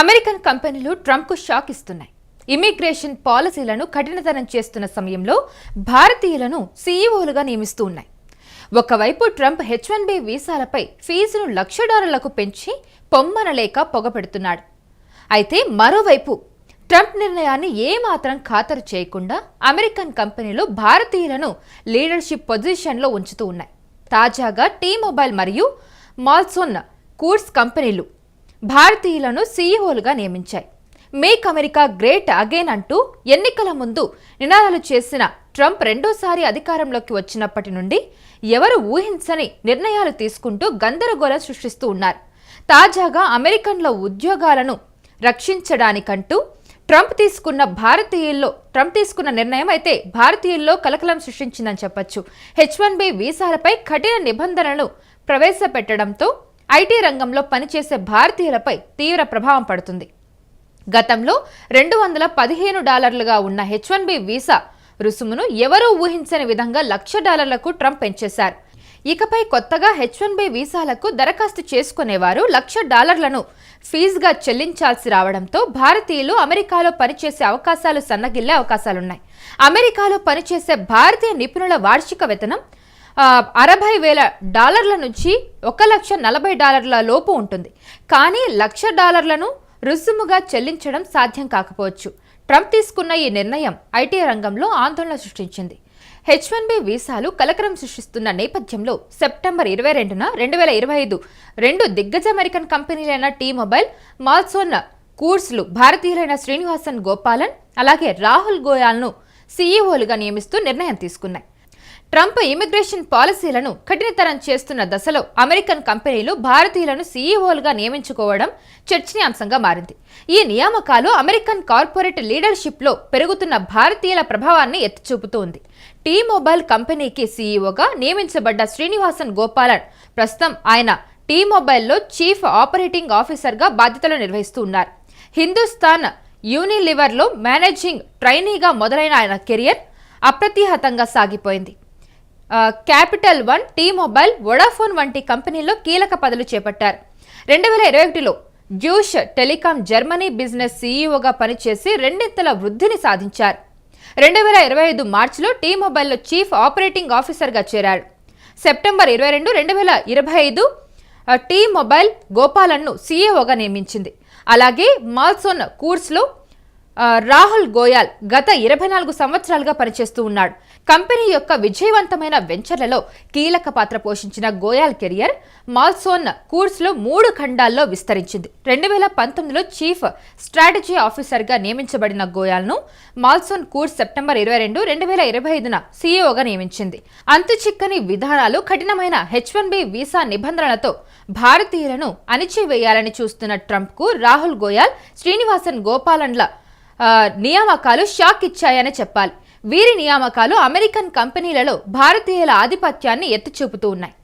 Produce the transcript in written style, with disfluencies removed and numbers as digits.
American కంపెనీలు ట్రంప్కు shock ఇస్తున్నాయి. Immigration పాలసీలను కఠినతరం చేస్తున్న సమయంలో భారతీయులను సీఈఓలుగా నియమిస్తూ ఉన్నాయి. ఒకవైపు ట్రంప్ H-1B వీసాలపై ఫీజును $1,00,000 పెంచి పొమ్మనలేక పొగపెడుతున్నాడు. అయితే మరోవైపు ట్రంప్ నిర్ణయాన్ని ఏమాత్రం ఖాతరు చేయకుండా అమెరికన్ కంపెనీలు భారతీయులను లీడర్షిప్ పొజిషన్లో ఉంచుతూ ఉన్నాయి. తాజాగా టీ-మొబైల్ మరియు మాల్సోన్ కూర్స్ కంపెనీలు భారతీయులను సీఈఓలుగా నియమించాయి. మేక్ అమెరికా గ్రేట్ అగైన్ అంటూ ఎన్నికల ముందు నినాదాలు చేసిన ట్రంప్ రెండోసారి అధికారంలోకి వచ్చినప్పటి నుండి ఎవరు ఊహించని నిర్ణయాలు తీసుకుంటూ గందరగోళం సృష్టిస్తూ ఉన్నారు. తాజాగా అమెరికన్ల ఉద్యోగాలను రక్షించడానికంటూ ట్రంప్ తీసుకున్న నిర్ణయం అయితే భారతీయుల్లో కలకలం సృష్టించిందని చెప్పొచ్చు. H-1B వీసాలపై కఠిన నిబంధనలను ప్రవేశపెట్టడంతో ఐటీ రంగంలో పనిచేసే భారతీయులపై తీవ్ర ప్రభావం పడుతుంది. గతంలో $215 ఉన్న H-1B వీసా రుసుమును ఎవరూ ఊహించని విధంగా $1,00,000 ట్రంప్ పెంచేశారు. ఇకపై కొత్తగా H-1B వీసాలకు దరఖాస్తు చేసుకునేవారు $1,00,000 ఫీజుగా చెల్లించాల్సి రావడంతో భారతీయులు అమెరికాలో పనిచేసే అవకాశాలు సన్నగిల్లే అవకాశాలున్నాయి. అమెరికాలో పనిచేసే భారతీయ నిపుణుల వార్షిక వేతనం $60,000 నుంచి $1,40,000 లోపు ఉంటుంది. కానీ $1,00,000 రుసుముగా చెల్లించడం సాధ్యం కాకపోవచ్చు. ట్రంప్ తీసుకున్న ఈ నిర్ణయం ఐటీ రంగంలో ఆందోళన సృష్టించింది. H-1B వీసాలు కలకలం సృష్టిస్తున్న నేపథ్యంలో సెప్టెంబర్ 22న 2025 రెండు దిగ్గజ అమెరికన్ కంపెనీలైన టీ-మొబైల్, మాల్సోన్ కూర్స్లు భారతీయులైన శ్రీనివాసన్ గోపాలన్ అలాగే రాహుల్ గోయల్ను సీఈఓలుగా నియమిస్తూ నిర్ణయం తీసుకున్నాయి. ట్రంప్ ఇమిగ్రేషన్ పాలసీలను కఠినతరం చేస్తున్న దశలో అమెరికన్ కంపెనీలు భారతీయులను సీఈఓలుగా నియమించుకోవడం చర్చనీయాంశంగా మారింది. ఈ నియామకాలు అమెరికన్ కార్పొరేట్ లీడర్షిప్లో పెరుగుతున్న భారతీయుల ప్రభావాన్ని ఎత్తిచూపుతోంది. టీ-మొబైల్ కంపెనీకి సీఈఓగా నియమించబడ్డ శ్రీనివాసన్ గోపాలన్ ప్రస్తుతం ఆయన టీ-మొబైల్లో చీఫ్ ఆపరేటింగ్ ఆఫీసర్గా బాధ్యతలు నిర్వహిస్తూ ఉన్నారు. హిందుస్థాన్ యూనిలివర్లో మేనేజింగ్ ట్రైనీగా మొదలైన ఆయన కెరియర్ అప్రతిహతంగా సాగిపోయింది. క్యాపిటల్ వన్, టీ-మొబైల్, వొడాఫోన్ వంటి కంపెనీల్లో కీలక పదవులు చేపట్టారు. 2021లో డ్యూష్ టెలికాం జర్మనీ బిజినెస్ సీఈఓగా పనిచేసి రెండింతల వృద్ధిని సాధించారు. 2025 మార్చిలో టీ-మొబైల్లో చీఫ్ ఆపరేటింగ్ ఆఫీసర్గా చేరారు. సెప్టెంబర్ 22, 2025 టీ-మొబైల్ గోపాలన్ను సీఈఓగా నియమించింది. అలాగే మాల్సోన్ కూర్స్లో రాహుల్ గోయల్ గత 24 సంవత్సరాలుగా పనిచేస్తూ ఉన్నాడు. కంపెనీ యొక్క విజయవంతమైన వెంచర్లలో కీలక పాత్ర పోషించిన గోయల్ కెరియర్ మాల్సోన్ కూర్స్లో 3 ఖండాల్లో విస్తరించింది. 2019లో చీఫ్ స్ట్రాటజీ ఆఫీసర్గా నియమించబడిన గోయల్ను మాల్సోన్ కూర్స్ సెప్టెంబర్ 22, 2025న సీఈఓగా నియమించింది. అంతుచిక్కని విధానాలు, కఠినమైన H-1B వీసా నిబంధనలతో భారతీయులను అణిచివేయాలని చూస్తున్న ట్రంప్కు రాహుల్ గోయల్, శ్రీనివాసన్ గోపాలన్ల నియామకాలు షాక్ ఇచ్చాయని చెప్పాలి. వీరి నియామకాలు అమెరికన్ కంపెనీలలో భారతీయుల ఆధిపత్యాన్ని ఎత్తిచూపుతూ ఉన్నాయి.